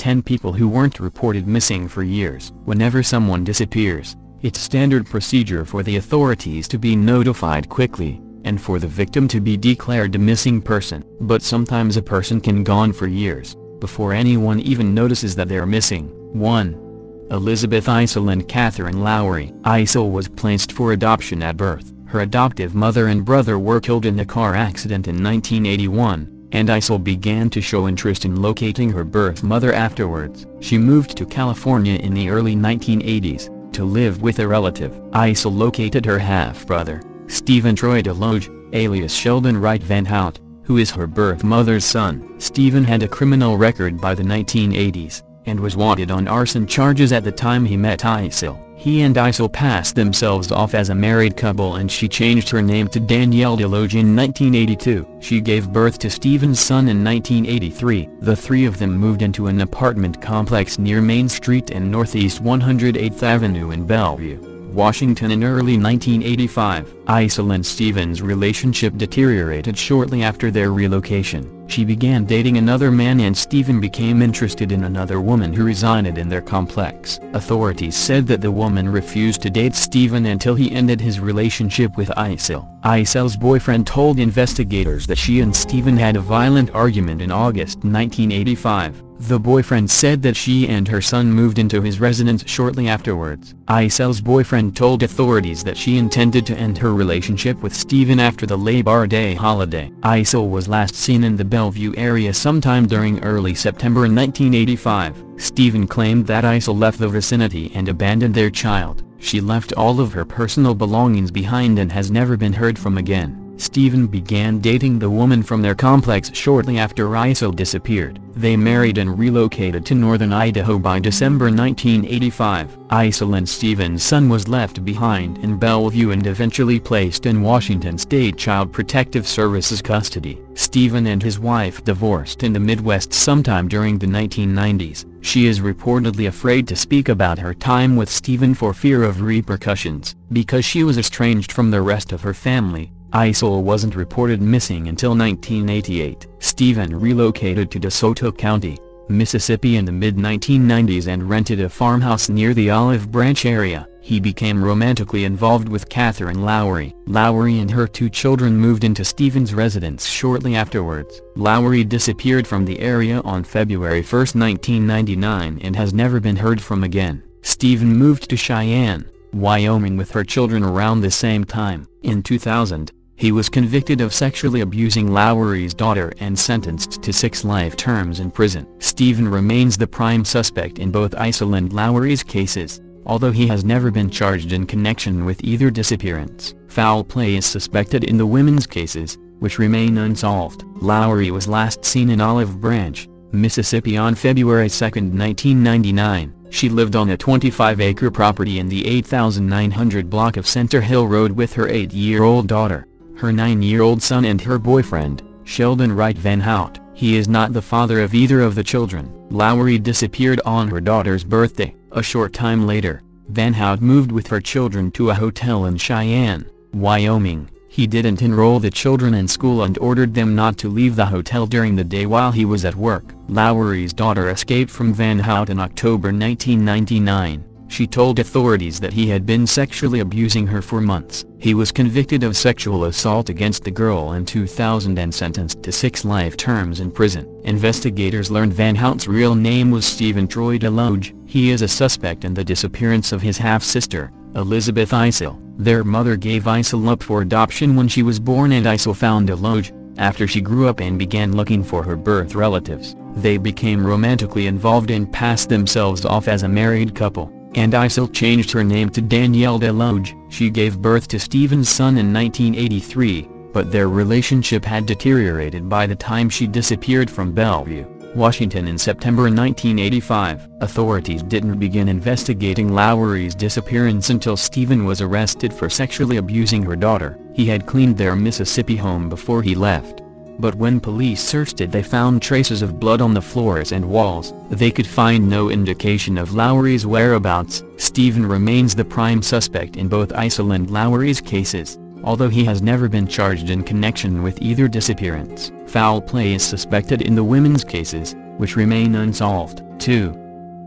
10 people who weren't reported missing for years. Whenever someone disappears, it's standard procedure for the authorities to be notified quickly, and for the victim to be declared a missing person. But sometimes a person can go on for years, before anyone even notices that they're missing. 1. Elizabeth Isel and Catherine Lowry. Isel was placed for adoption at birth. Her adoptive mother and brother were killed in a car accident in 1981, and Isel began to show interest in locating her birth mother afterwards. She moved to California in the early 1980s, to live with a relative. Isel located her half-brother, Stephen Troy DeLoge, alias Sheldon Wright Van Hout, who is her birth mother's son. Stephen had a criminal record by the 1980s, and was wanted on arson charges at the time he met Isel. He and Isel passed themselves off as a married couple, and she changed her name to Danielle DeLoge in 1982. She gave birth to Stephen's son in 1983. The three of them moved into an apartment complex near Main Street and Northeast 108th Avenue in Bellevue, Washington in early 1985. Isel and Stephen's relationship deteriorated shortly after their relocation. She began dating another man, and Stephen became interested in another woman who resided in their complex. Authorities said that the woman refused to date Stephen until he ended his relationship with Isel. Isel's boyfriend told investigators that she and Stephen had a violent argument in August 1985. The boyfriend said that she and her son moved into his residence shortly afterwards. Isel's boyfriend told authorities that she intended to end her relationship with Stephen after the Labor Day holiday. Isel was last seen in the Bellevue area sometime during early September 1985. Stephen claimed that Isel left the vicinity and abandoned their child. She left all of her personal belongings behind and has never been heard from again. Stephen began dating the woman from their complex shortly after Isel disappeared. They married and relocated to northern Idaho by December 1985. Isel and Stephen's son was left behind in Bellevue and eventually placed in Washington State Child Protective Services custody. Stephen and his wife divorced in the Midwest sometime during the 1990s. She is reportedly afraid to speak about her time with Stephen for fear of repercussions. Because she was estranged from the rest of her family, Isel wasn't reported missing until 1988. Stephen relocated to DeSoto County, Mississippi in the mid-1990s and rented a farmhouse near the Olive Branch area. He became romantically involved with Catherine Lowry. Lowry and her two children moved into Stephen's residence shortly afterwards. Lowry disappeared from the area on February 1, 1999 and has never been heard from again. Stephen moved to Cheyenne, Wyoming with her children around the same time. In 2000, he was convicted of sexually abusing Lowry's daughter and sentenced to 6 life terms in prison. Stephen remains the prime suspect in both Isel and Lowry's cases, although he has never been charged in connection with either disappearance. Foul play is suspected in the women's cases, which remain unsolved. Lowry was last seen in Olive Branch, Mississippi on February 2, 1999. She lived on a 25-acre property in the 8900 block of Center Hill Road with her 8-year-old daughter, her 9-year-old son and her boyfriend, Sheldon Wright Van Hout. He is not the father of either of the children. Lowry disappeared on her daughter's birthday. A short time later, Van Hout moved with her children to a hotel in Cheyenne, Wyoming. He didn't enroll the children in school and ordered them not to leave the hotel during the day while he was at work. Lowry's daughter escaped from Van Hout in October 1999. She told authorities that he had been sexually abusing her for months. He was convicted of sexual assault against the girl in 2000 and sentenced to 6 life terms in prison. Investigators learned Van Hout's real name was Stephen Troy DeLoge. He is a suspect in the disappearance of his half-sister, Elizabeth Isel. Their mother gave Isel up for adoption when she was born, and Isel found DeLoge after she grew up and began looking for her birth relatives. They became romantically involved and passed themselves off as a married couple, and Isel changed her name to Danielle DeLoge. She gave birth to Stephen's son in 1983, but their relationship had deteriorated by the time she disappeared from Bellevue, Washington in September 1985. Authorities didn't begin investigating Lowry's disappearance until Stephen was arrested for sexually abusing her daughter. He had cleaned their Mississippi home before he left, but when police searched it they found traces of blood on the floors and walls. They could find no indication of Lowry's whereabouts. Stephen remains the prime suspect in both Isel and Lowry's cases, although he has never been charged in connection with either disappearance. Foul play is suspected in the women's cases, which remain unsolved. 2.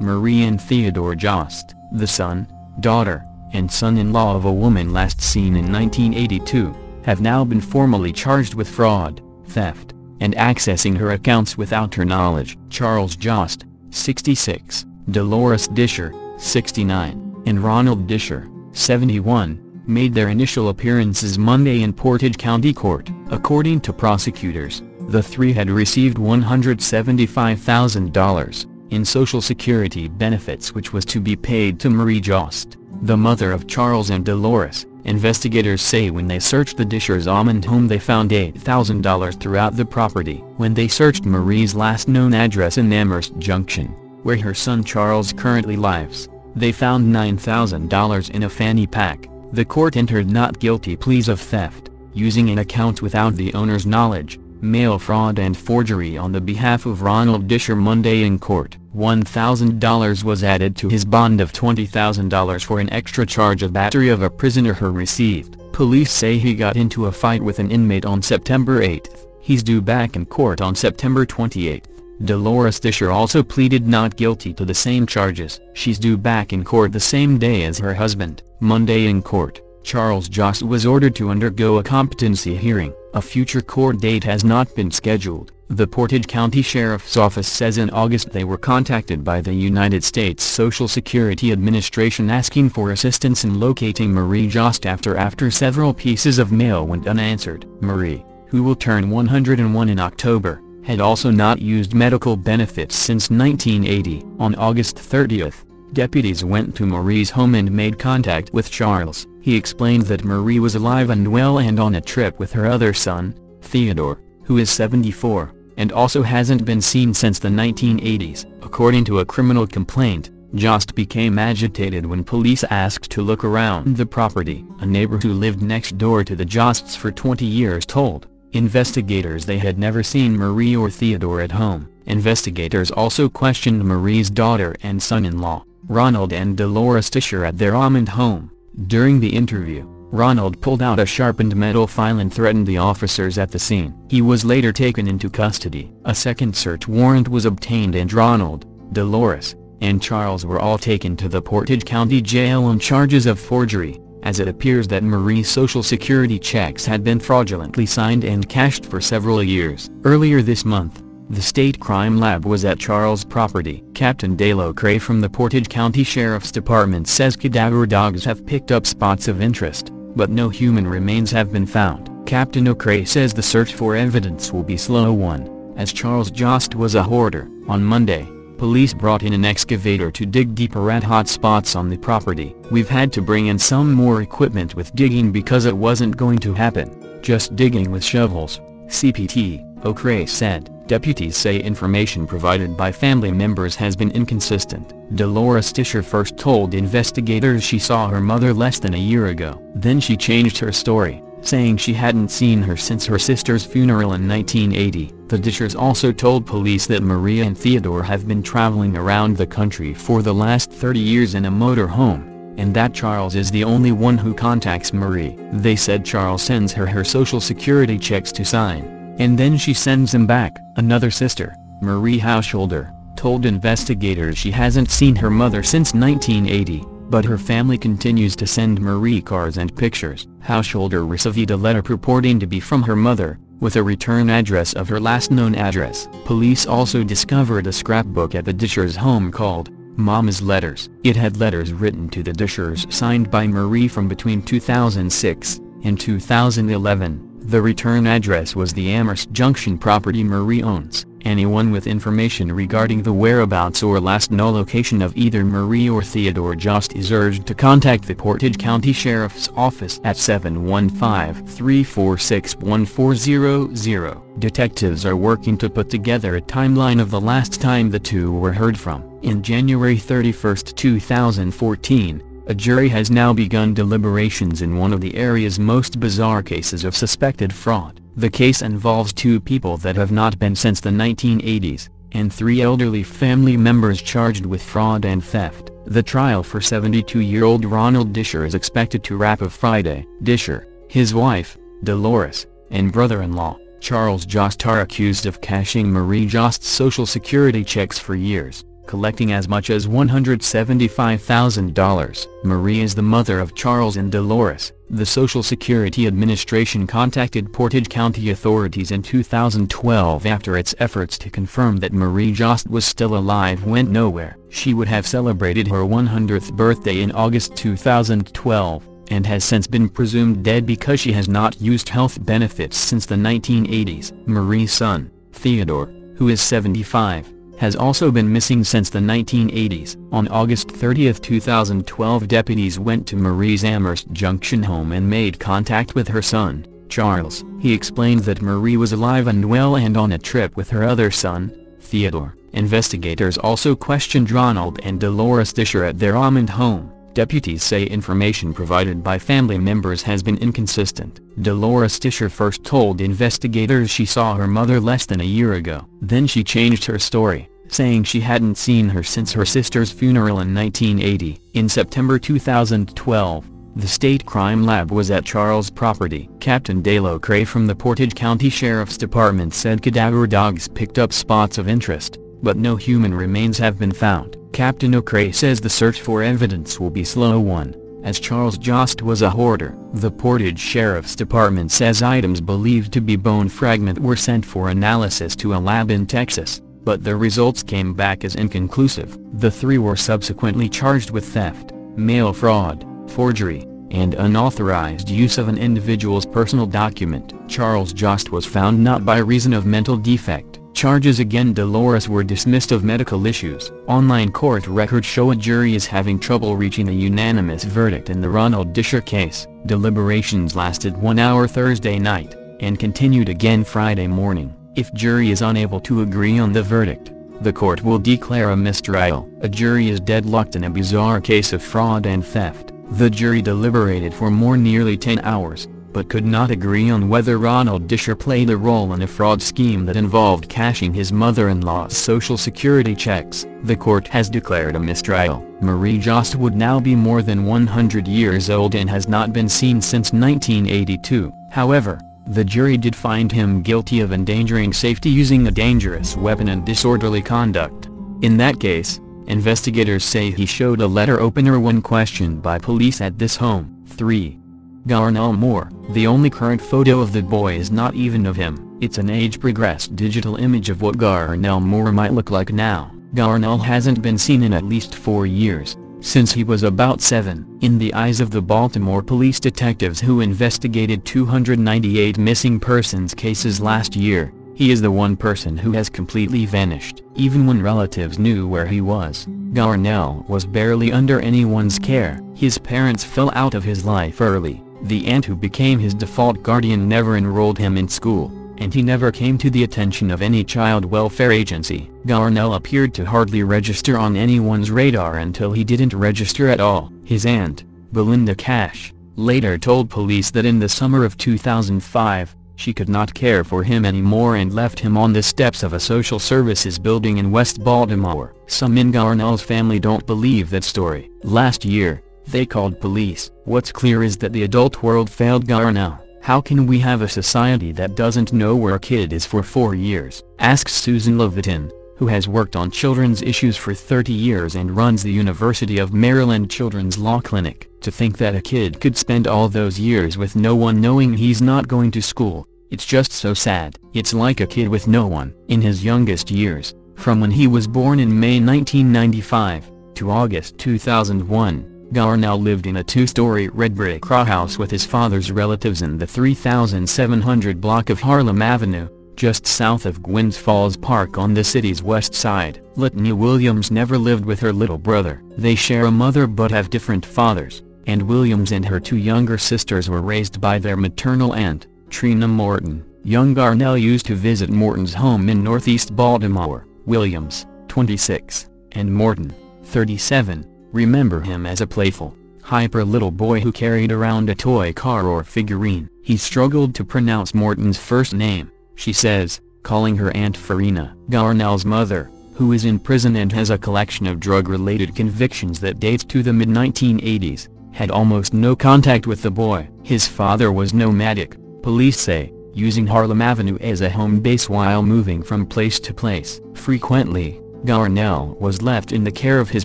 Marie and Theodore Jost, the son, daughter, and son-in-law of a woman last seen in 1982, have now been formally charged with fraud, theft, and accessing her accounts without her knowledge. Charles Jost, 66, Dolores Disher, 69, and Ronald Disher, 71, made their initial appearances Monday in Portage County Court. According to prosecutors, the three had received $175,000 in Social Security benefits, which was to be paid to Marie Jost, the mother of Charles and Dolores. Investigators say when they searched the Dishers' Almond home they found $8,000 throughout the property. When they searched Marie's last known address in Amherst Junction, where her son Charles currently lives, they found $9,000 in a fanny pack. The court entered not guilty pleas of theft, using an account without the owner's knowledge, mail fraud and forgery on the behalf of Ronald Disher Monday in court. $1,000 was added to his bond of $20,000 for an extra charge of battery of a prisoner who received. Police say he got into a fight with an inmate on September 8. He's due back in court on September 28. Dolores Disher also pleaded not guilty to the same charges. She's due back in court the same day as her husband. Monday in court, Charles Jost was ordered to undergo a competency hearing. A future court date has not been scheduled. The Portage County Sheriff's Office says in August they were contacted by the United States Social Security Administration asking for assistance in locating Marie Jost after several pieces of mail went unanswered. Marie, who will turn 101 in October, had also not used medical benefits since 1980. On August 30th, deputies went to Marie's home and made contact with Charles. He explained that Marie was alive and well and on a trip with her other son, Theodore, who is 74, and also hasn't been seen since the 1980s. According to a criminal complaint, Jost became agitated when police asked to look around the property. A neighbor who lived next door to the Josts for 20 years told investigators they had never seen Marie or Theodore at home. Investigators also questioned Marie's daughter and son-in-law, Ronald and Dolores Disher, at their Almond home. During the interview, Ronald pulled out a sharpened metal file and threatened the officers at the scene. He was later taken into custody. A second search warrant was obtained and Ronald, Dolores, and Charles were all taken to the Portage County Jail on charges of forgery, as it appears that Marie's Social Security checks had been fraudulently signed and cashed for several years. Earlier this month, the state crime lab was at Charles' property. Captain Dale O'Cray from the Portage County Sheriff's Department says cadaver dogs have picked up spots of interest, but no human remains have been found. Captain O'Cray says the search for evidence will be a slow one, as Charles Jost was a hoarder. On Monday, police brought in an excavator to dig deeper at hot spots on the property. We've had to bring in some more equipment with digging because it wasn't going to happen, just digging with shovels, CPT, O'Cray said. Deputies say information provided by family members has been inconsistent. Dolores Disher first told investigators she saw her mother less than a year ago. Then she changed her story, saying she hadn't seen her since her sister's funeral in 1980. The Dishers also told police that Maria and Theodore have been traveling around the country for the last 30 years in a motor home, and that Charles is the only one who contacts Marie. They said Charles sends her Social Security checks to sign, and then she sends them back. Another sister, Marie Householder, told investigators she hasn't seen her mother since 1980, but her family continues to send Marie cards and pictures. Householder received a letter purporting to be from her mother, with a return address of her last known address. Police also discovered a scrapbook at the Dishers' home called Mama's Letters. It had letters written to the Dishers signed by Marie from between 2006 and 2011. The return address was the Amherst Junction property Marie owns. Anyone with information regarding the whereabouts or last known location of either Marie or Theodore Jost is urged to contact the Portage County Sheriff's Office at 715-346-1400. Detectives are working to put together a timeline of the last time the two were heard from. In January 31, 2014, a jury has now begun deliberations in one of the area's most bizarre cases of suspected fraud. The case involves two people that have not been since the 1980s, and three elderly family members charged with fraud and theft. The trial for 72-year-old Ronald Disher is expected to wrap up Friday. Disher, his wife, Dolores, and brother-in-law, Charles Jost, are accused of cashing Marie Jost's Social Security checks for years. collecting as much as $175,000. Marie is the mother of Charles and Dolores. The Social Security Administration contacted Portage County authorities in 2012 after its efforts to confirm that Marie Jost was still alive went nowhere. She would have celebrated her 100th birthday in August 2012, and has since been presumed dead because she has not used health benefits since the 1980s. Marie's son, Theodore, who is 75, has also been missing since the 1980s. On August 30, 2012, deputies went to Marie's Amherst Junction home and made contact with her son, Charles. He explained that Marie was alive and well and on a trip with her other son, Theodore. Investigators also questioned Ronald and Dolores Disher at their Almond home. Deputies say information provided by family members has been inconsistent. Dolores Disher first told investigators she saw her mother less than a year ago. Then she changed her story, saying she hadn't seen her since her sister's funeral in 1980. In September 2012, the state crime lab was at Charles' property. Captain Dale O'Cray from the Portage County Sheriff's Department said cadaver dogs picked up spots of interest, but no human remains have been found. Captain O'Cray says the search for evidence will be a slow one, as Charles Jost was a hoarder. The Portage Sheriff's Department says items believed to be bone fragment were sent for analysis to a lab in Texas, but the results came back as inconclusive. The three were subsequently charged with theft, mail fraud, forgery, and unauthorized use of an individual's personal document. Charles Jost was found not by reason of mental defect. Charges against Dolores were dismissed of medical issues. Online court records show a jury is having trouble reaching a unanimous verdict in the Ronald Disher case. Deliberations lasted 1 hour Thursday night, and continued again Friday morning. If jury is unable to agree on the verdict, the court will declare a mistrial. A jury is deadlocked in a bizarre case of fraud and theft. The jury deliberated for nearly 10 hours, but could not agree on whether Ronald Disher played a role in a fraud scheme that involved cashing his mother-in-law's Social Security checks. The court has declared a mistrial. Marie Jost would now be more than 100 years old and has not been seen since 1982. However, the jury did find him guilty of endangering safety using a dangerous weapon and disorderly conduct. In that case, investigators say he showed a letter opener when questioned by police at this home. 3. Garnell Moore. The only current photo of the boy is not even of him. It's an age-progressed digital image of what Garnell Moore might look like now. Garnell hasn't been seen in at least 4 years, since he was about 7. In the eyes of the Baltimore police detectives who investigated 298 missing persons cases last year, he is the one person who has completely vanished. Even when relatives knew where he was, Garnell was barely under anyone's care. His parents fell out of his life early. The aunt who became his default guardian never enrolled him in school, and he never came to the attention of any child welfare agency. Garnell appeared to hardly register on anyone's radar until he didn't register at all. His aunt, Belinda Cash, later told police that in the summer of 2005, she could not care for him anymore and left him on the steps of a social services building in West Baltimore. Some in Garnell's family don't believe that story. Last year, they called police. What's clear is that the adult world failed Garnell. How can we have a society that doesn't know where a kid is for 4 years? Asks Susan Levitin, who has worked on children's issues for 30 years and runs the University of Maryland Children's Law Clinic. To think that a kid could spend all those years with no one knowing he's not going to school, it's just so sad. It's like a kid with no one. In his youngest years, from when he was born in May 1995, to August 2001, Garnell lived in a 2-story red brick row house with his father's relatives in the 3700 block of Harlem Avenue, just south of Gwynns Falls Park on the city's west side. Litany Williams never lived with her little brother. They share a mother but have different fathers, and Williams and her 2 younger sisters were raised by their maternal aunt, Trina Morton. Young Garnell used to visit Morton's home in northeast Baltimore. Williams, 26, and Morton, 37, remember him as a playful, hyper little boy who carried around a toy car or figurine. He struggled to pronounce Morton's first name, she says, calling her Aunt Farina. Garnell's mother, who is in prison and has a collection of drug-related convictions that dates to the mid-1980s, had almost no contact with the boy. His father was nomadic, police say, using Harlem Avenue as a home base while moving from place to place. Frequently, Garnell was left in the care of his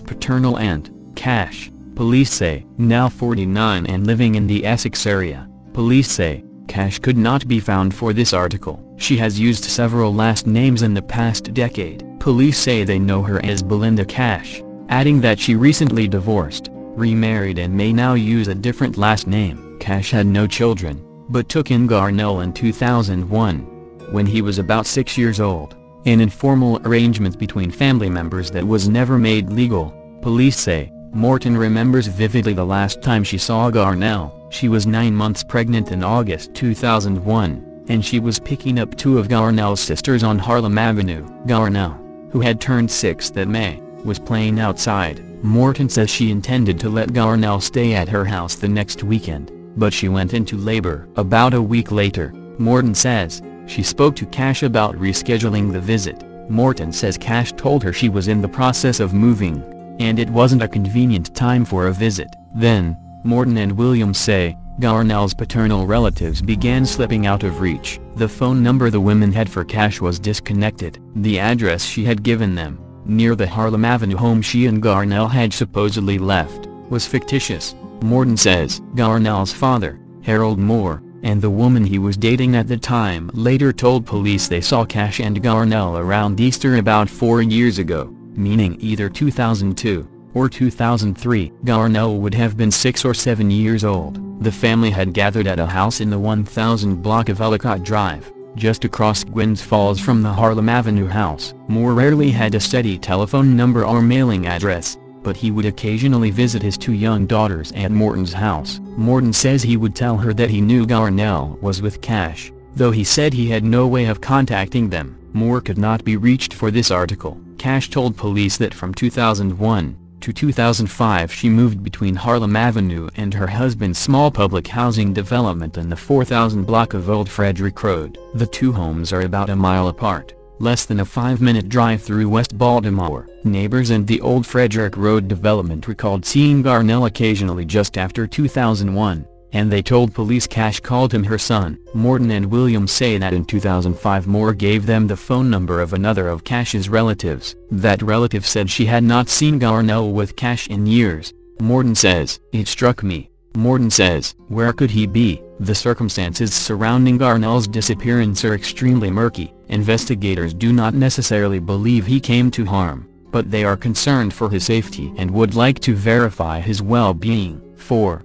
paternal aunt, Cash, police say. Now 49 and living in the Essex area, police say. Cash could not be found for this article. She has used several last names in the past decade. Police say they know her as Belinda Cash, adding that she recently divorced, remarried and may now use a different last name. Cash had no children, but took in Garnell in 2001, when he was about 6 years old, an informal arrangement between family members that was never made legal, police say. Morton remembers vividly the last time she saw Garnell. She was 9 months pregnant in August 2001, and she was picking up two of Garnell's sisters on Harlem Avenue. Garnell, who had turned 6 that May, was playing outside. Morton says she intended to let Garnell stay at her house the next weekend, but she went into labor. About a week later, Morton says, she spoke to Cash about rescheduling the visit. Morton says Cash told her she was in the process of moving, and it wasn't a convenient time for a visit. Then, Morton and Williams say, Garnell's paternal relatives began slipping out of reach. The phone number the women had for Cash was disconnected. The address she had given them, near the Harlem Avenue home she and Garnell had supposedly left, was fictitious. Morton says Garnell's father, Harold Moore, and the woman he was dating at the time later told police they saw Cash and Garnell around Easter about 4 years ago, meaning either 2002 or 2003. Garnell would have been 6 or 7 years old. The family had gathered at a house in the 1000 block of Ellicott Drive, just across Gwynns Falls from the Harlem Avenue house. Moore rarely had a steady telephone number or mailing address, but he would occasionally visit his 2 young daughters at Morton's house. Morton says he would tell her that he knew Garnell was with Cash, though he said he had no way of contacting them. Moore could not be reached for this article. Cash told police that from 2001 to 2005 she moved between Harlem Avenue and her husband's small public housing development in the 4000 block of Old Frederick Road. The two homes are about a mile apart, less than a 5-minute drive through West Baltimore. Neighbors in the Old Frederick Road development recalled seeing Garnell occasionally just after 2001, and they told police Cash called him her son. Morton and Williams say that in 2005 Moore gave them the phone number of another of Cash's relatives. That relative said she had not seen Garnell with Cash in years. Morton says, "It struck me." Morton says, "Where could he be?" The circumstances surrounding Garnell's disappearance are extremely murky. Investigators do not necessarily believe he came to harm, but they are concerned for his safety and would like to verify his well-being. 4.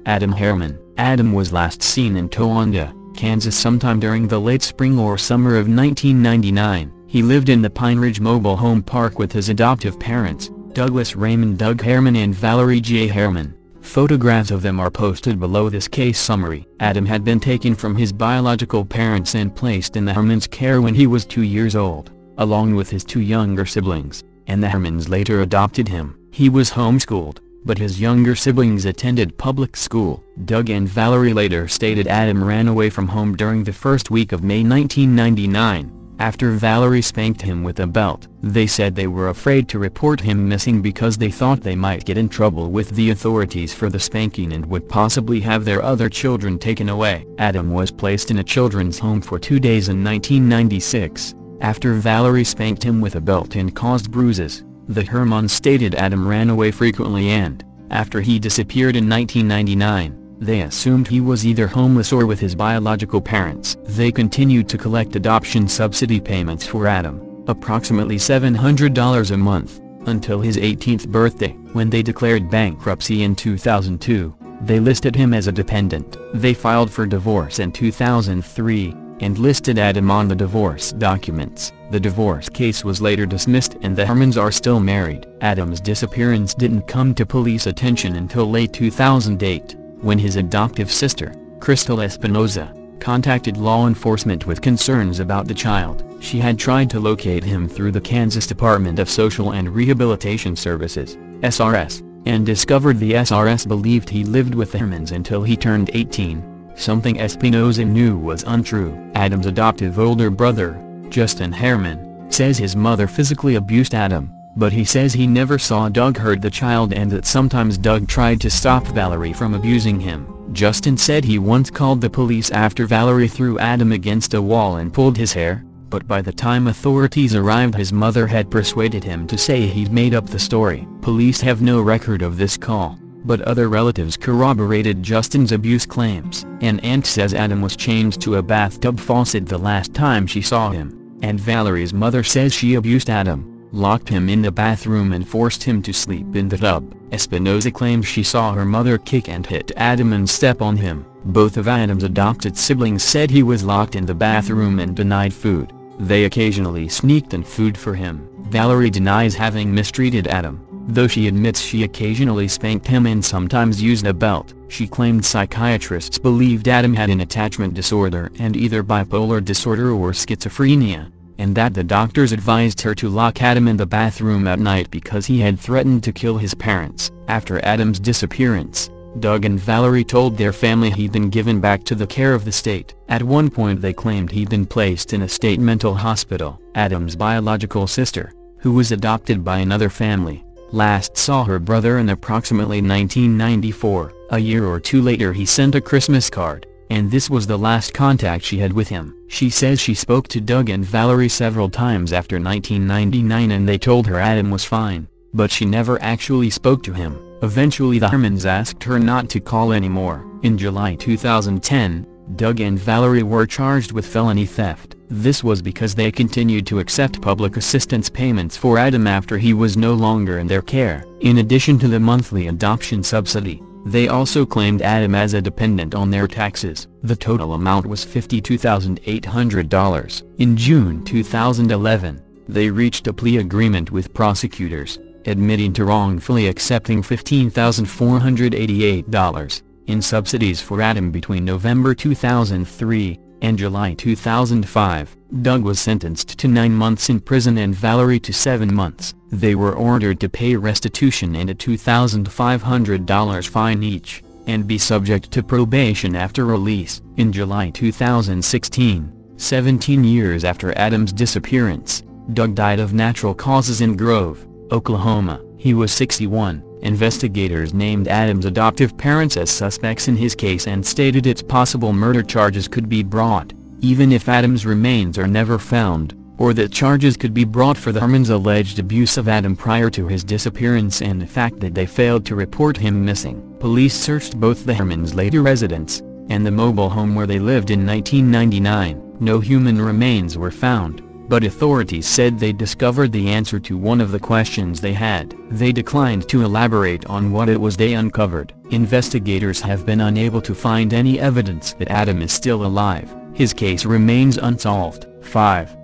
Adam Harriman. Adam was last seen in Towanda, Kansas sometime during the late spring or summer of 1999. He lived in the Pine Ridge Mobile Home Park with his adoptive parents, Douglas Raymond Doug Harriman and Valerie J. Harriman. Photographs of them are posted below this case summary. Adam had been taken from his biological parents and placed in the Harrimans' care when he was 2 years old, along with his 2 younger siblings, and the Harrimans later adopted him. He was homeschooled, but his younger siblings attended public school. Doug and Valerie later stated Adam ran away from home during the first week of May 1999, after Valerie spanked him with a belt. They said they were afraid to report him missing because they thought they might get in trouble with the authorities for the spanking and would possibly have their other children taken away. Adam was placed in a children's home for 2 days in 1996, after Valerie spanked him with a belt and caused bruises. The Harrimans stated Adam ran away frequently and, after he disappeared in 1999, they assumed he was either homeless or with his biological parents. They continued to collect adoption subsidy payments for Adam, approximately $700 a month, until his 18th birthday. When they declared bankruptcy in 2002, they listed him as a dependent. They filed for divorce in 2003, and listed Adam on the divorce documents. The divorce case was later dismissed and the Harrimans are still married. Adam's disappearance didn't come to police attention until late 2008, when his adoptive sister, Crystal Espinoza, contacted law enforcement with concerns about the child. She had tried to locate him through the Kansas Department of Social and Rehabilitation Services, SRS, and discovered the SRS believed he lived with the Harrimans until he turned 18. Something Espinoza knew was untrue. Adam's adoptive older brother, Justin Harriman, says his mother physically abused Adam, but he says he never saw Doug hurt the child and that sometimes Doug tried to stop Valerie from abusing him. Justin said he once called the police after Valerie threw Adam against a wall and pulled his hair, but by the time authorities arrived his mother had persuaded him to say he'd made up the story. Police have no record of this call, but other relatives corroborated Justin's abuse claims. An aunt says Adam was chained to a bathtub faucet the last time she saw him, and Valerie's mother says she abused Adam, locked him in the bathroom and forced him to sleep in the tub. Espinosa claims she saw her mother kick and hit Adam and step on him. Both of Adam's adopted siblings said he was locked in the bathroom and denied food. They occasionally sneaked in food for him. Valerie denies having mistreated Adam, though she admits she occasionally spanked him and sometimes used a belt. She claimed psychiatrists believed Adam had an attachment disorder and either bipolar disorder or schizophrenia, and that the doctors advised her to lock Adam in the bathroom at night because he had threatened to kill his parents. After Adam's disappearance, Doug and Valerie told their family he'd been given back to the care of the state. At one point they claimed he'd been placed in a state mental hospital. Adam's biological sister, who was adopted by another family, last saw her brother in approximately 1994. A year or two later he sent a Christmas card, and this was the last contact she had with him. She says she spoke to Doug and Valerie several times after 1999 and they told her Adam was fine, but she never actually spoke to him. Eventually the Hermans asked her not to call anymore. In July 2010, Doug and Valerie were charged with felony theft. This was because they continued to accept public assistance payments for Adam after he was no longer in their care. In addition to the monthly adoption subsidy, they also claimed Adam as a dependent on their taxes. The total amount was $52,800. In June 2011, they reached a plea agreement with prosecutors, admitting to wrongfully accepting $15,488 in subsidies for Adam between November 2003 and July 2005. Doug was sentenced to 9 months in prison and Valerie to 7 months. They were ordered to pay restitution and a $2,500 fine each, and be subject to probation after release. In July 2016, 17 years after Adam's disappearance, Doug died of natural causes in Grove, Oklahoma. He was 61. Investigators named Adam's adoptive parents as suspects in his case and stated it's possible murder charges could be brought, even if Adam's remains are never found, or that charges could be brought for the Hermans' alleged abuse of Adam prior to his disappearance and the fact that they failed to report him missing. Police searched both the Hermans' later residence and the mobile home where they lived in 1999. No human remains were found, but authorities said they discovered the answer to one of the questions they had. They declined to elaborate on what it was they uncovered. Investigators have been unable to find any evidence that Adam is still alive. His case remains unsolved. 5.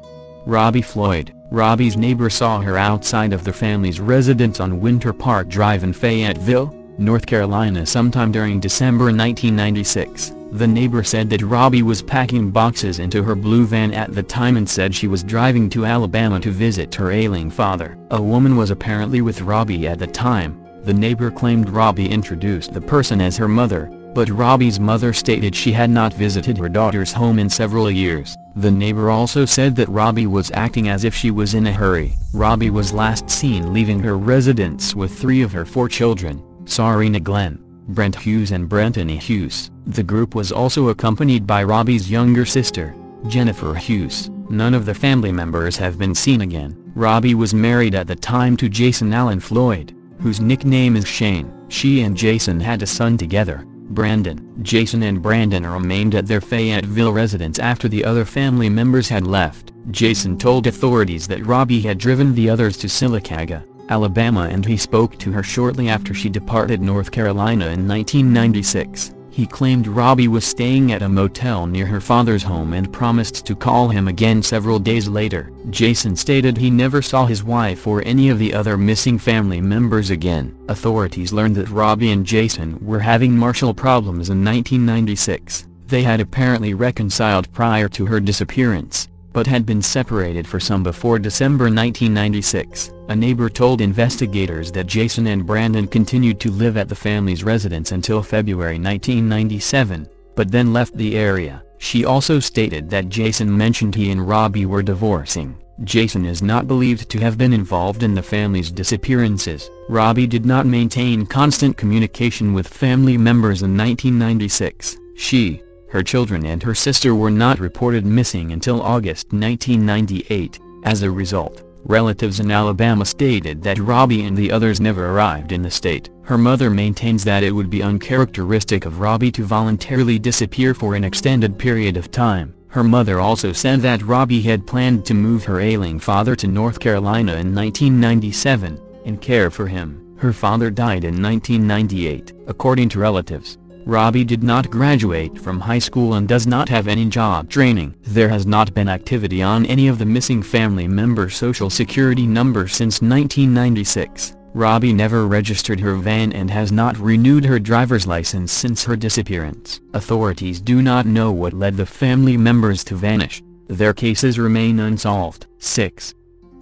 Robbie Floyd. Robbie's neighbor saw her outside of the family's residence on Winter Park Drive in Fayetteville, North Carolina sometime during December 1996. The neighbor said that Robbie was packing boxes into her blue van at the time and said she was driving to Alabama to visit her ailing father. A woman was apparently with Robbie at the time. The neighbor claimed Robbie introduced the person as her mother, but Robbie's mother stated she had not visited her daughter's home in several years. The neighbor also said that Robbie was acting as if she was in a hurry. Robbie was last seen leaving her residence with 3 of her 4 children, Sarina Glenn, Brent Hughes and Brentany Hughes. The group was also accompanied by Robbie's younger sister, Jennifer Hughes. None of the family members have been seen again. Robbie was married at the time to Jason Allen Floyd, whose nickname is Shane. She and Jason had a son together, Brandon. Jason and Brandon remained at their Fayetteville residence after the other family members had left. Jason told authorities that Robbie had driven the others to Sylacauga, Alabama, and he spoke to her shortly after she departed North Carolina in 1996. He claimed Robbie was staying at a motel near her father's home and promised to call him again several days later. Jason stated he never saw his wife or any of the other missing family members again. Authorities learned that Robbie and Jason were having marital problems in 1996. They had apparently reconciled prior to her disappearance, but had been separated for some before December 1996. A neighbor told investigators that Jason and Brandon continued to live at the family's residence until February 1997, but then left the area. She also stated that Jason mentioned he and Robbie were divorcing. Jason is not believed to have been involved in the family's disappearances. Robbie did not maintain constant communication with family members in 1996. She, Her children and her sister were not reported missing until August 1998. As a result, relatives in Alabama stated that Robbie and the others never arrived in the state. Her mother maintains that it would be uncharacteristic of Robbie to voluntarily disappear for an extended period of time. Her mother also said that Robbie had planned to move her ailing father to North Carolina in 1997, and care for him. Her father died in 1998. According to relatives, Robbie did not graduate from high school and does not have any job training. There has not been activity on any of the missing family members' social security numbers since 1996. Robbie never registered her van and has not renewed her driver's license since her disappearance. Authorities do not know what led the family members to vanish. Their cases remain unsolved. 6.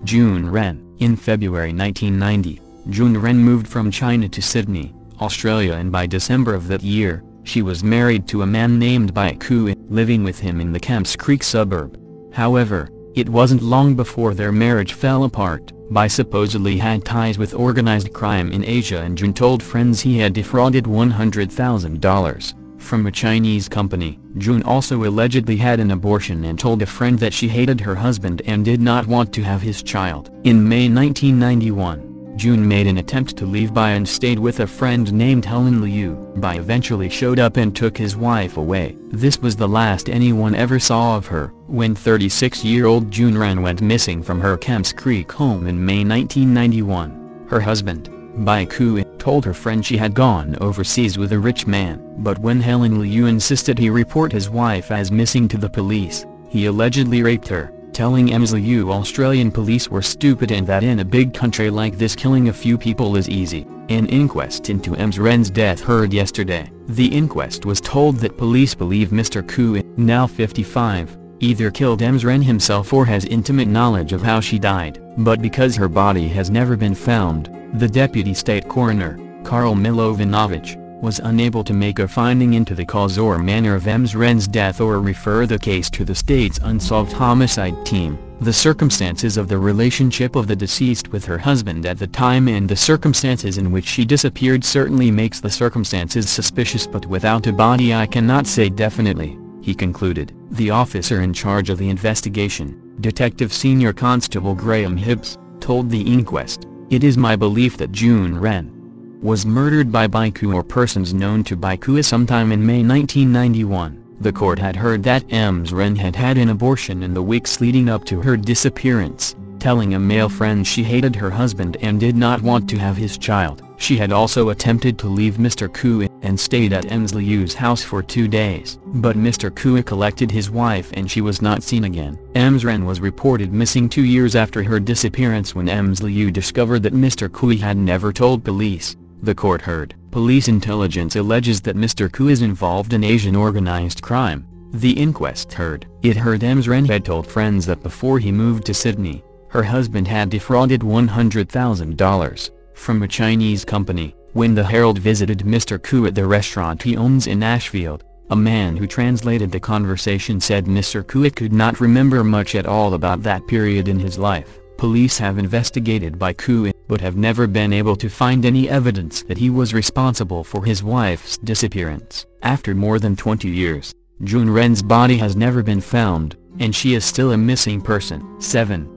June Ren. In February 1990, June Ren moved from China to Sydney, Australia, and by December of that year, she was married to a man named Bai Ku, living with him in the Camps Creek suburb. However, it wasn't long before their marriage fell apart. Bai supposedly had ties with organized crime in Asia, and June told friends he had defrauded $100,000 from a Chinese company. June also allegedly had an abortion and told a friend that she hated her husband and did not want to have his child. In May 1991, June made an attempt to leave Bai and stayed with a friend named Helen Liu. Bai eventually showed up and took his wife away. This was the last anyone ever saw of her. When 36-year-old June Ren went missing from her Camps Creek home in May 1991, her husband, Bai Ku, told her friend she had gone overseas with a rich man. But when Helen Liu insisted he report his wife as missing to the police, he allegedly raped her, telling Liu Australian police were stupid and that in a big country like this killing a few people is easy. An inquest into Ren's death heard yesterday. The inquest was told that police believe Mr. Ku, now 55, either killed Ren himself or has intimate knowledge of how she died. But because her body has never been found, the deputy state coroner, Karl Milovanovic, was unable to make a finding into the cause or manner of Ren's death or refer the case to the state's unsolved homicide team. The circumstances of the relationship of the deceased with her husband at the time and the circumstances in which she disappeared certainly makes the circumstances suspicious, but without a body I cannot say definitely, he concluded. The officer in charge of the investigation, Detective Senior Constable Graham Hibbs, told the inquest, "It is my belief that June Ren was murdered by Bai Ku or persons known to Bai Ku sometime in May 1991. The court had heard that Ren had had an abortion in the weeks leading up to her disappearance, telling a male friend she hated her husband and did not want to have his child. She had also attempted to leave Mr. Ku and stayed at Liu's house for 2 days. But Mr. Ku collected his wife and she was not seen again. Ren was reported missing 2 years after her disappearance when Liu discovered that Mr. Ku had never told police. The court heard. Police intelligence alleges that Mr. Ku is involved in Asian organized crime. The inquest heard. It heard Ren had told friends that before he moved to Sydney, her husband had defrauded $100,000 from a Chinese company. When the Herald visited Mr. Ku at the restaurant he owns in Ashfield, a man who translated the conversation said Mr. Ku could not remember much at all about that period in his life. Police have investigated Bai Ku, but have never been able to find any evidence that he was responsible for his wife's disappearance. After more than 20 years, June Ren's body has never been found, and she is still a missing person. 7.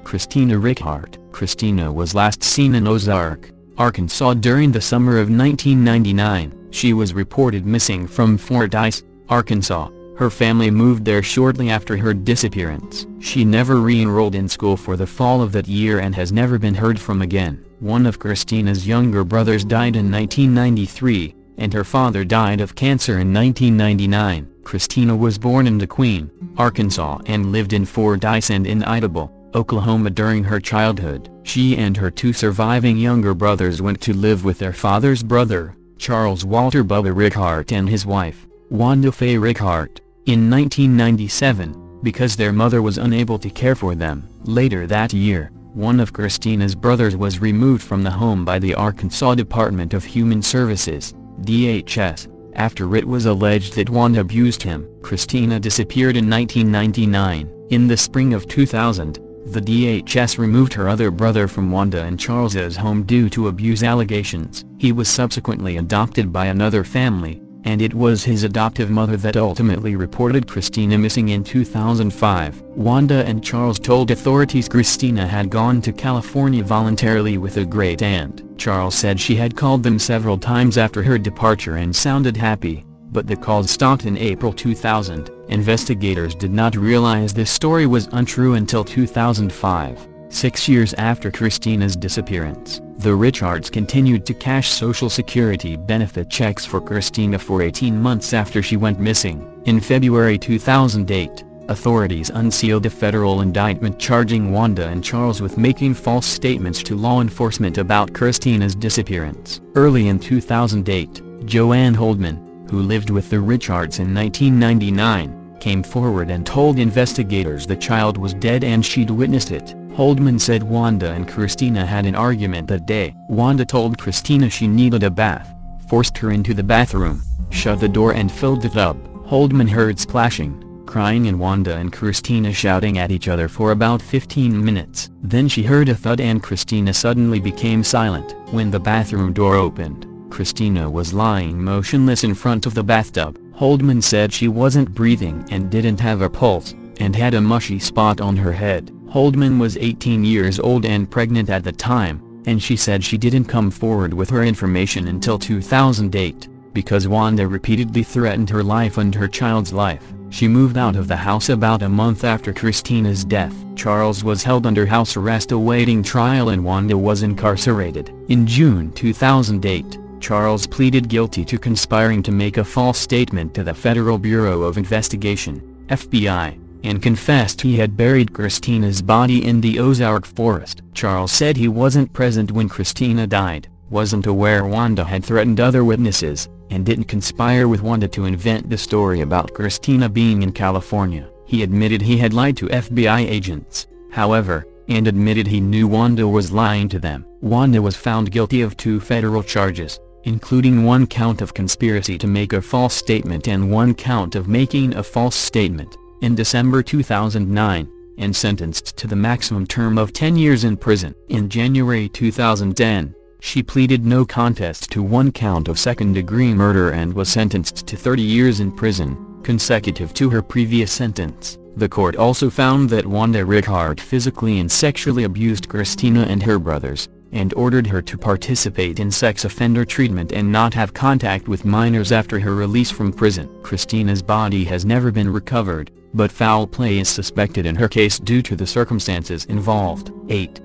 Christina Rickhart. Christina was last seen in Ozark, Arkansas during the summer of 1999. She was reported missing from Fordyce, Arkansas. Her family moved there shortly after her disappearance. She never re-enrolled in school for the fall of that year and has never been heard from again. One of Christina's younger brothers died in 1993, and her father died of cancer in 1999. Christina was born in DeQueen, Arkansas and lived in Fordyce and in Idabel, Oklahoma during her childhood. She and her 2 surviving younger brothers went to live with their father's brother, Charles Walter Bubba Rickhart, and his wife, Wanda Faye Rickhart, in 1997, because their mother was unable to care for them. Later that year, one of Christina's brothers was removed from the home by the Arkansas Department of Human Services, DHS, after it was alleged that Wanda abused him. Christina disappeared in 1999. In the spring of 2000, the DHS removed her other brother from Wanda and Charles's home due to abuse allegations. He was subsequently adopted by another family, and it was his adoptive mother that ultimately reported Christina missing in 2005. Wanda and Charles told authorities Christina had gone to California voluntarily with a great aunt. Charles said she had called them several times after her departure and sounded happy, but the calls stopped in April 2000. Investigators did not realize this story was untrue until 2005. 6 years after Christina's disappearance, the Richards continued to cash Social Security benefit checks for Christina for 18 months after she went missing. In February 2008, authorities unsealed a federal indictment charging Wanda and Charles with making false statements to law enforcement about Christina's disappearance. Early in 2008, Joanne Holdman, who lived with the Richards in 1999, came forward and told investigators the child was dead and she'd witnessed it. Holdman said Wanda and Christina had an argument that day. Wanda told Christina she needed a bath, forced her into the bathroom, shut the door and filled the tub. Holdman heard splashing, crying and Wanda and Christina shouting at each other for about 15 minutes. Then she heard a thud and Christina suddenly became silent. When the bathroom door opened, Christina was lying motionless in front of the bathtub. Holdman said she wasn't breathing and didn't have a pulse, and had a mushy spot on her head. Holdman was 18 years old and pregnant at the time, and she said she didn't come forward with her information until 2008, because Wanda repeatedly threatened her life and her child's life. She moved out of the house about a month after Christina's death. Charles was held under house arrest awaiting trial and Wanda was incarcerated. In June 2008, Charles pleaded guilty to conspiring to make a false statement to the Federal Bureau of Investigation, FBI, and confessed he had buried Christina's body in the Ozark forest. Charles said he wasn't present when Christina died, wasn't aware Wanda had threatened other witnesses, and didn't conspire with Wanda to invent the story about Christina being in California. He admitted he had lied to FBI agents, however, and admitted he knew Wanda was lying to them. Wanda was found guilty of 2 federal charges, including 1 count of conspiracy to make a false statement and 1 count of making a false statement, in December 2009, and sentenced to the maximum term of 10 years in prison. In January 2010, she pleaded no contest to 1 count of second-degree murder and was sentenced to 30 years in prison, consecutive to her previous sentence. The court also found that Wanda Richard physically and sexually abused Christina and her brothers, and ordered her to participate in sex offender treatment and not have contact with minors after her release from prison. Christina's body has never been recovered, but foul play is suspected in her case due to the circumstances involved. 8.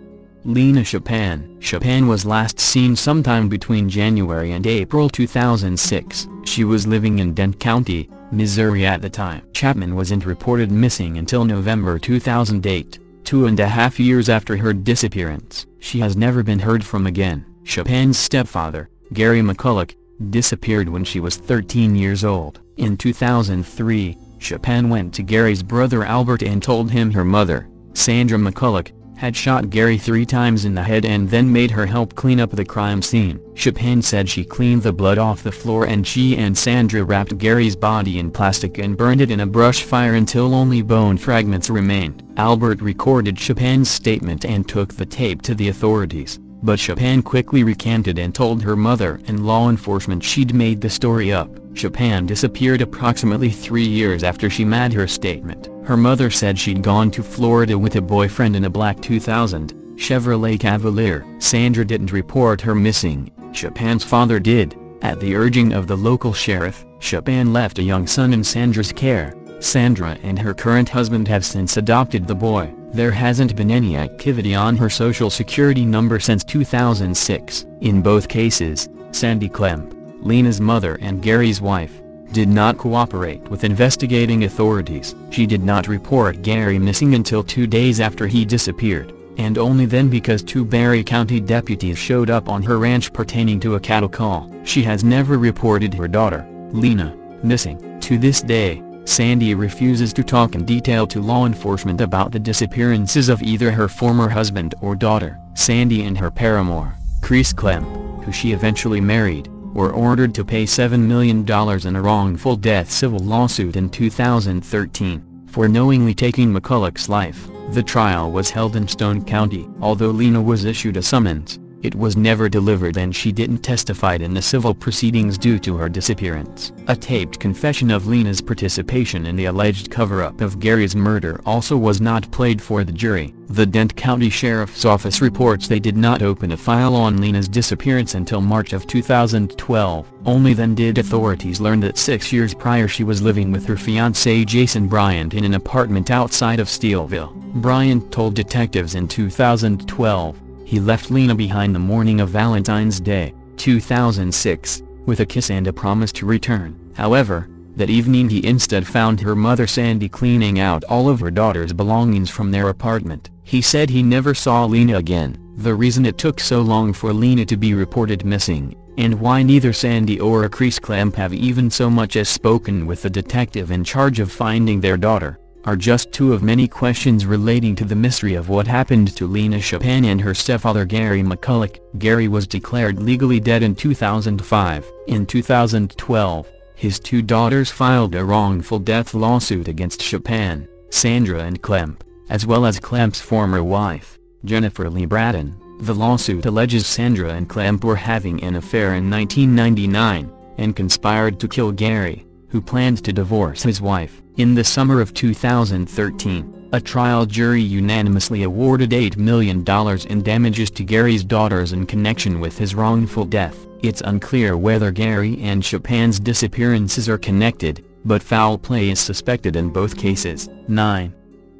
Lena Chapin. Chapin was last seen sometime between January and April 2006. She was living in Dent County, Missouri at the time. Chapin wasn't reported missing until November 2008, 2.5 years after her disappearance. She has never been heard from again. Chapin's stepfather, Gary McCulloch, disappeared when she was 13 years old. In 2003, Chapin went to Gary's brother Albert and told him her mother, Sandra McCulloch, had shot Gary 3 times in the head and then made her help clean up the crime scene. Chapin said she cleaned the blood off the floor and she and Sandra wrapped Gary's body in plastic and burned it in a brush fire until only bone fragments remained. Albert recorded Chapin's statement and took the tape to the authorities, but Chapin quickly recanted and told her mother and law enforcement she'd made the story up. Chapin disappeared approximately 3 years after she made her statement. Her mother said she'd gone to Florida with a boyfriend in a black 2000 Chevrolet Cavalier. Sandra didn't report her missing, Chapin's father did. At the urging of the local sheriff, Chapin left a young son in Sandra's care. Sandra and her current husband have since adopted the boy. There hasn't been any activity on her social security number since 2006. In both cases, Sandy Klemp, Lena's mother and Gary's wife, did not cooperate with investigating authorities. She did not report Gary missing until 2 days after he disappeared, and only then because 2 Barry County deputies showed up on her ranch pertaining to a cattle call. She has never reported her daughter, Lena, missing. To this day, Sandy refuses to talk in detail to law enforcement about the disappearances of either her former husband or daughter. Sandy and her paramour, Chris Klemp, who she eventually married, were ordered to pay $7 million in a wrongful death civil lawsuit in 2013, for knowingly taking McCulloch's life. The trial was held in Stone County. Although Lena was issued a summons, It was never delivered and she didn't testify in the civil proceedings due to her disappearance. A taped confession of Lena's participation in the alleged cover-up of Gary's murder also was not played for the jury. The Dent County Sheriff's Office reports they did not open a file on Lena's disappearance until March of 2012. Only then did authorities learn that 6 years prior she was living with her fiancé Jason Bryant in an apartment outside of Steelville. Bryant told detectives in 2012, he left Lena behind the morning of Valentine's Day, 2006, with a kiss and a promise to return. However, that evening he instead found her mother Sandy cleaning out all of her daughter's belongings from their apartment. He said he never saw Lena again. The reason it took so long for Lena to be reported missing, and why neither Sandy or Chris Klemp have even so much as spoken with the detective in charge of finding their daughter, are just two of many questions relating to the mystery of what happened to Lena Chopin and her stepfather Gary McCulloch. Gary was declared legally dead in 2005. In 2012, his two daughters filed a wrongful death lawsuit against Chopin, Sandra and Klemp, as well as Klemp's former wife, Jennifer Lee Braden. The lawsuit alleges Sandra and Klemp were having an affair in 1999, and conspired to kill Gary, who planned to divorce his wife. In the summer of 2013, a trial jury unanimously awarded $8 million in damages to Gary's daughters in connection with his wrongful death. It's unclear whether Gary and Chopin's disappearances are connected, but foul play is suspected in both cases. 9.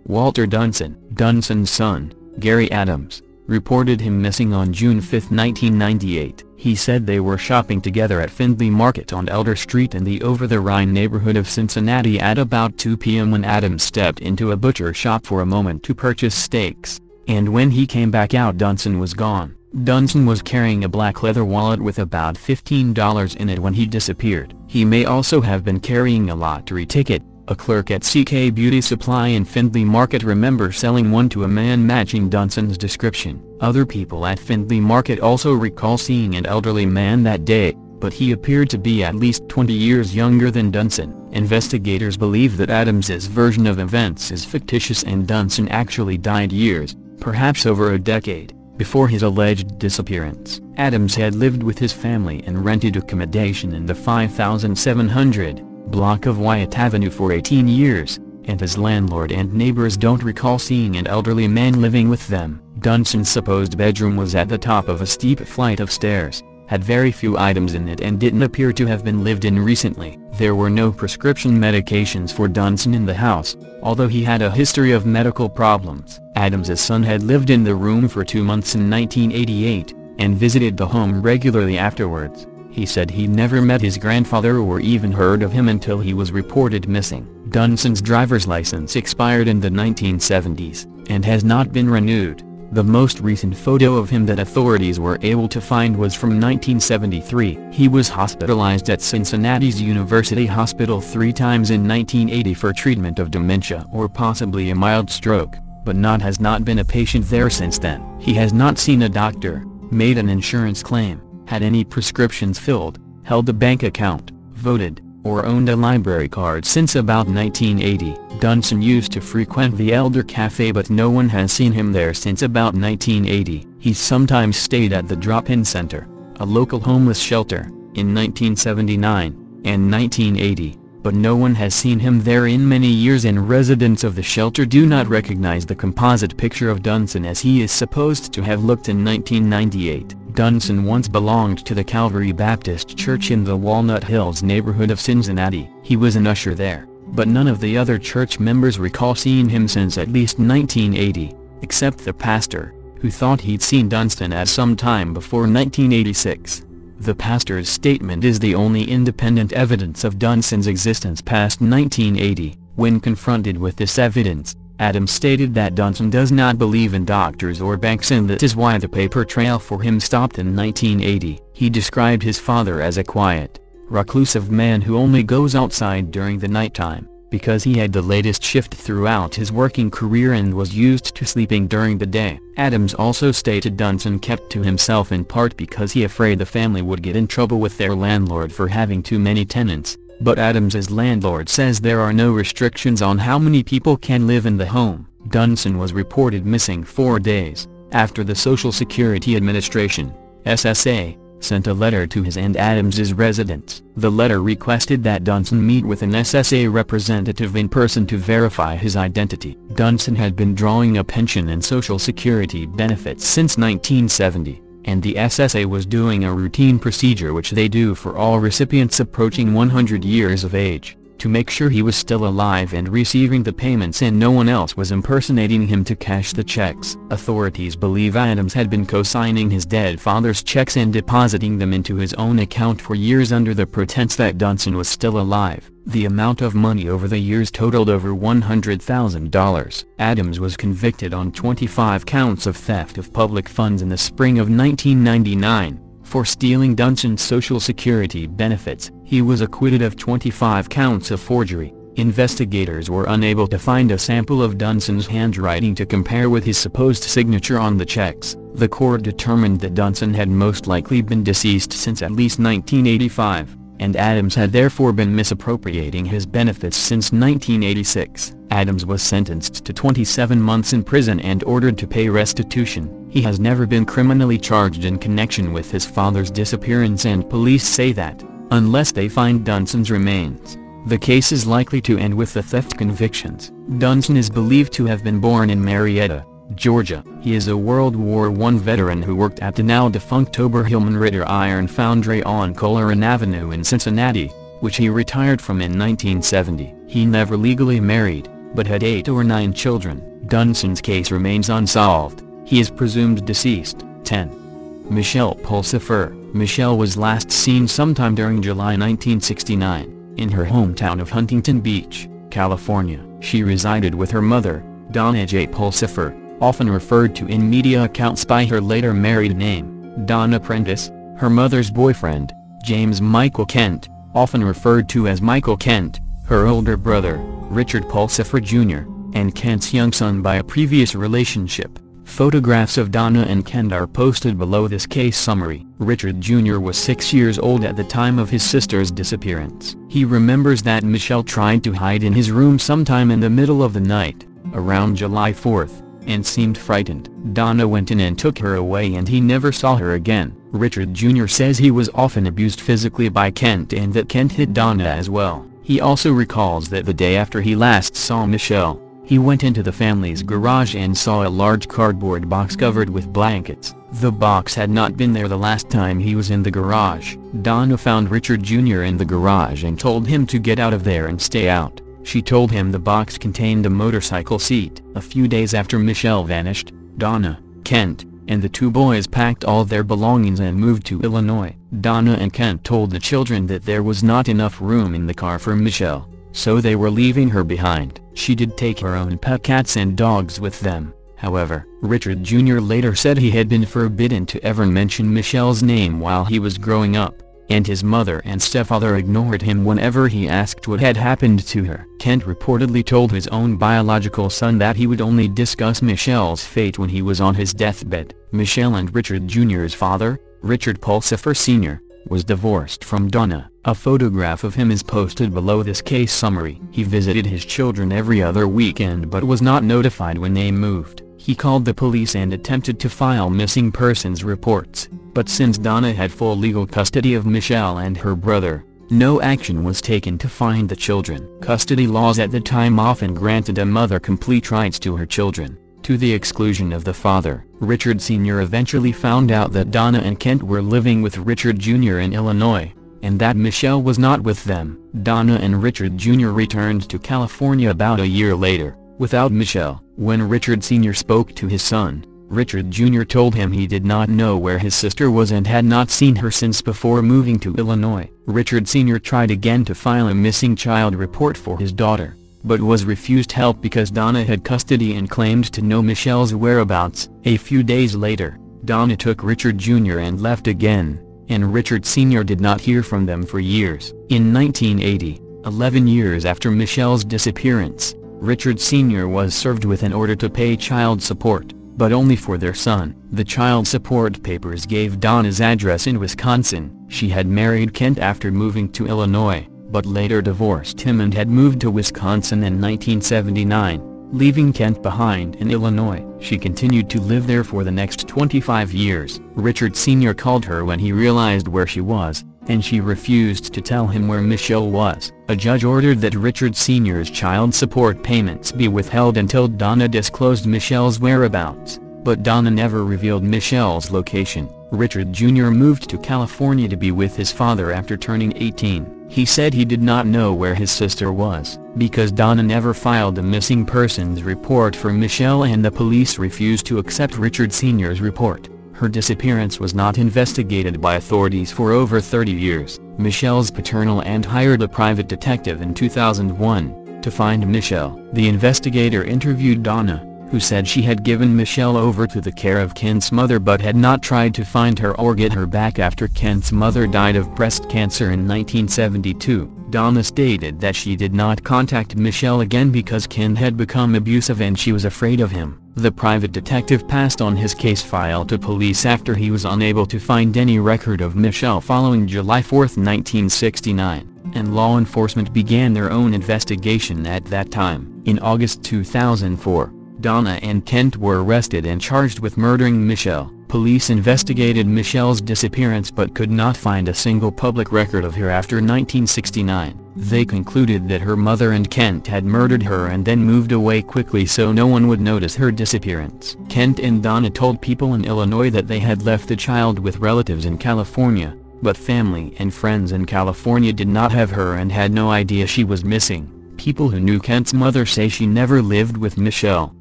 Walter Dunson, Dunson's son, Gary Adams, reported him missing on June 5, 1998. He said they were shopping together at Findlay Market on Elder Street in the Over-the-Rhine neighborhood of Cincinnati at about 2 p.m. when Adams stepped into a butcher shop for a moment to purchase steaks, and when he came back out Dunson was gone. Dunson was carrying a black leather wallet with about $15 in it when he disappeared. He may also have been carrying a lottery ticket. A clerk at CK Beauty Supply in Findlay Market remembers selling one to a man matching Dunson's description. Other people at Findlay Market also recall seeing an elderly man that day, but he appeared to be at least 20 years younger than Dunson. Investigators believe that Adams's version of events is fictitious and Dunson actually died years, perhaps over a decade, before his alleged disappearance. Adams had lived with his family and rented accommodation in the 5700 block of Wyatt Avenue for 18 years, and his landlord and neighbors don't recall seeing an elderly man living with them. Dunson's supposed bedroom was at the top of a steep flight of stairs, had very few items in it and didn't appear to have been lived in recently. There were no prescription medications for Dunson in the house, although he had a history of medical problems. Adams's son had lived in the room for 2 months in 1988, and visited the home regularly afterwards. He said he never met his grandfather or even heard of him until he was reported missing. Dunson's driver's license expired in the 1970s, and has not been renewed. The most recent photo of him that authorities were able to find was from 1973. He was hospitalized at Cincinnati's University Hospital 3 times in 1980 for treatment of dementia or possibly a mild stroke, but has not been a patient there since then. He has not seen a doctor, made an insurance claim, had any prescriptions filled, held a bank account, voted, or owned a library card since about 1980. Dunson used to frequent the Elder Cafe, but no one has seen him there since about 1980. He sometimes stayed at the Drop-In Center, a local homeless shelter, in 1979 and 1980, but no one has seen him there in many years, and residents of the shelter do not recognize the composite picture of Dunson as he is supposed to have looked in 1998. Dunson once belonged to the Calvary Baptist Church in the Walnut Hills neighborhood of Cincinnati. He was an usher there, but none of the other church members recall seeing him since at least 1980, except the pastor, who thought he'd seen Dunson at some time before 1986. The pastor's statement is the only independent evidence of Dunson's existence past 1980. When confronted with this evidence, Adams stated that Dunson does not believe in doctors or banks, and that is why the paper trail for him stopped in 1980. He described his father as a quiet, reclusive man who only goes outside during the nighttime, because he had the latest shift throughout his working career and was used to sleeping during the day. Adams also stated Dunson kept to himself in part because he afraid the family would get in trouble with their landlord for having too many tenants. But Adams's landlord says there are no restrictions on how many people can live in the home. Dunson was reported missing 4 days After the Social Security Administration, SSA, sent a letter to his and Adams's residence. The letter requested that Dunson meet with an SSA representative in person to verify his identity. Dunson had been drawing a pension and Social Security benefits since 1970, and the SSA was doing a routine procedure which they do for all recipients approaching 100 years of age, to make sure he was still alive and receiving the payments and no one else was impersonating him to cash the checks. Authorities believe Adams had been co-signing his dead father's checks and depositing them into his own account for years under the pretense that Dunson was still alive. The amount of money over the years totaled over $100,000. Adams was convicted on 25 counts of theft of public funds in the spring of 1999. For stealing Dunson's Social Security benefits, he was acquitted of 25 counts of forgery. Investigators were unable to find a sample of Dunson's handwriting to compare with his supposed signature on the checks. The court determined that Dunson had most likely been deceased since at least 1985, and Adams had therefore been misappropriating his benefits since 1986. Adams was sentenced to 27 months in prison and ordered to pay restitution. He has never been criminally charged in connection with his father's disappearance, and police say that, unless they find Dunson's remains, the case is likely to end with the theft convictions. Dunson is believed to have been born in Marietta, Georgia. He is a World War I veteran who worked at the now-defunct Oberhillman-Ritter Iron Foundry on Colerain Avenue in Cincinnati, which he retired from in 1970. He never legally married, but had 8 or 9 children. Dunson's case remains unsolved. He is presumed deceased. 10. Michelle Pulsifer. Michelle was last seen sometime during July 1969, in her hometown of Huntington Beach, California. She resided with her mother, Donna J. Pulsifer, often referred to in media accounts by her later married name, Donna Prentice. Her mother's boyfriend, James Michael Kent, often referred to as Michael Kent, her older brother, Richard Pulsifer Jr., and Kent's young son by a previous relationship. Photographs of Donna and Kent are posted below this case summary. Richard Jr. was 6 years old at the time of his sister's disappearance. He remembers that Michelle tried to hide in his room sometime in the middle of the night, around July 4th, and seemed frightened. Donna went in and took her away and he never saw her again. Richard Jr. says he was often abused physically by Kent and that Kent hit Donna as well. He also recalls that the day after he last saw Michelle, he went into the family's garage and saw a large cardboard box covered with blankets. The box had not been there the last time he was in the garage. Donna found Richard Jr. in the garage and told him to get out of there and stay out. She told him the box contained a motorcycle seat. A few days after Michelle vanished, Donna, Kent, and the 2 boys packed all their belongings and moved to Illinois. Donna and Kent told the children that there was not enough room in the car for Michelle, so they were leaving her behind. She did take her own pet cats and dogs with them. However, Richard Jr. later said he had been forbidden to ever mention Michelle's name while he was growing up, and his mother and stepfather ignored him whenever he asked what had happened to her. Kent reportedly told his own biological son that he would only discuss Michelle's fate when he was on his deathbed. Michelle and Richard Jr.'s father, Richard Pulsifer Sr., was divorced from Donna. A photograph of him is posted below this case summary. He visited his children every other weekend but was not notified when they moved. He called the police and attempted to file missing persons reports, but since Donna had full legal custody of Michelle and her brother, no action was taken to find the children. Custody laws at the time often granted a mother complete rights to her children, to the exclusion of the father. Richard Sr. eventually found out that Donna and Kent were living with Richard Jr. in Illinois, and that Michelle was not with them. Donna and Richard Jr. returned to California about a year later, without Michelle. When Richard Sr. spoke to his son, Richard Jr. told him he did not know where his sister was and had not seen her since before moving to Illinois. Richard Sr. tried again to file a missing child report for his daughter, but was refused help because Donna had custody and claimed to know Michelle's whereabouts. A few days later, Donna took Richard Jr. and left again, and Richard Sr. did not hear from them for years. In 1980, 11 years after Michelle's disappearance, Richard Sr. was served with an order to pay child support, but only for their son. The child support papers gave Donna's address in Wisconsin. She had married Kent after moving to Illinois, but later divorced him and had moved to Wisconsin in 1979, leaving Kent behind in Illinois. She continued to live there for the next 25 years. Richard Sr. called her when he realized where she was, and she refused to tell him where Michelle was. A judge ordered that Richard Sr.'s child support payments be withheld until Donna disclosed Michelle's whereabouts, but Donna never revealed Michelle's location. Richard Jr. moved to California to be with his father after turning 18. He said he did not know where his sister was, because Donna never filed a missing persons report for Michelle and the police refused to accept Richard Sr.'s report. Her disappearance was not investigated by authorities for over 30 years. Michelle's paternal aunt hired a private detective in 2001 to find Michelle. The investigator interviewed Donna, who said she had given Michelle over to the care of Kent's mother but had not tried to find her or get her back after Kent's mother died of breast cancer in 1972. Donna stated that she did not contact Michelle again because Kent had become abusive and she was afraid of him. The private detective passed on his case file to police after he was unable to find any record of Michelle following July 4, 1969, and law enforcement began their own investigation at that time. In August 2004, Donna and Kent were arrested and charged with murdering Michelle. Police investigated Michelle's disappearance but could not find a single public record of her after 1969. They concluded that her mother and Kent had murdered her and then moved away quickly so no one would notice her disappearance. Kent and Donna told people in Illinois that they had left the child with relatives in California, but family and friends in California did not have her and had no idea she was missing. People who knew Kent's mother say she never lived with Michelle,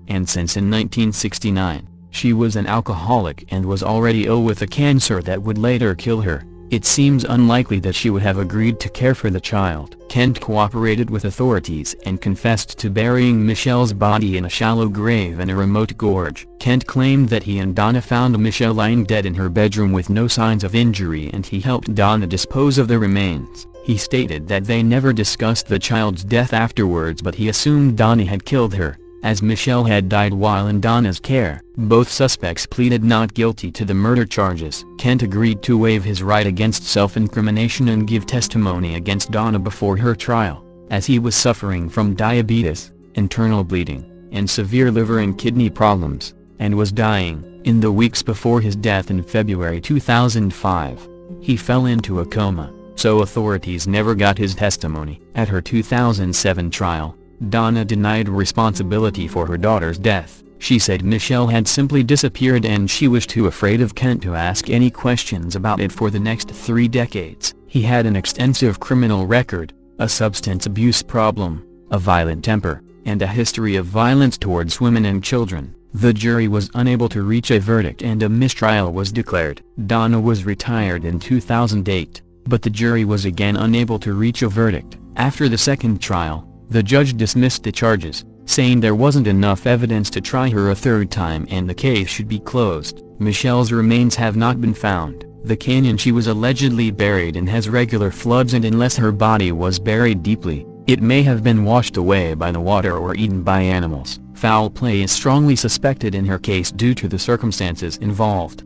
and since in 1969, she was an alcoholic and was already ill with a cancer that would later kill her. It seems unlikely that she would have agreed to care for the child. Kent cooperated with authorities and confessed to burying Michelle's body in a shallow grave in a remote gorge. Kent claimed that he and Donna found Michelle lying dead in her bedroom with no signs of injury and he helped Donna dispose of the remains. He stated that they never discussed the child's death afterwards but he assumed Donna had killed her, as Michelle had died while in Donna's care. Both suspects pleaded not guilty to the murder charges. Kent agreed to waive his right against self-incrimination and give testimony against Donna before her trial, as he was suffering from diabetes, internal bleeding, and severe liver and kidney problems, and was dying. In the weeks before his death in February 2005, he fell into a coma, so authorities never got his testimony. At her 2007 trial, Donna denied responsibility for her daughter's death. She said Michelle had simply disappeared and she was too afraid of Kent to ask any questions about it for the next 3 decades. He had an extensive criminal record, a substance abuse problem, a violent temper, and a history of violence towards women and children. The jury was unable to reach a verdict and a mistrial was declared. Donna was retired in 2008, but the jury was again unable to reach a verdict. After the second trial, the judge dismissed the charges, saying there wasn't enough evidence to try her a third time and the case should be closed. Michelle's remains have not been found. The canyon she was allegedly buried in has regular floods and unless her body was buried deeply, it may have been washed away by the water or eaten by animals. Foul play is strongly suspected in her case due to the circumstances involved.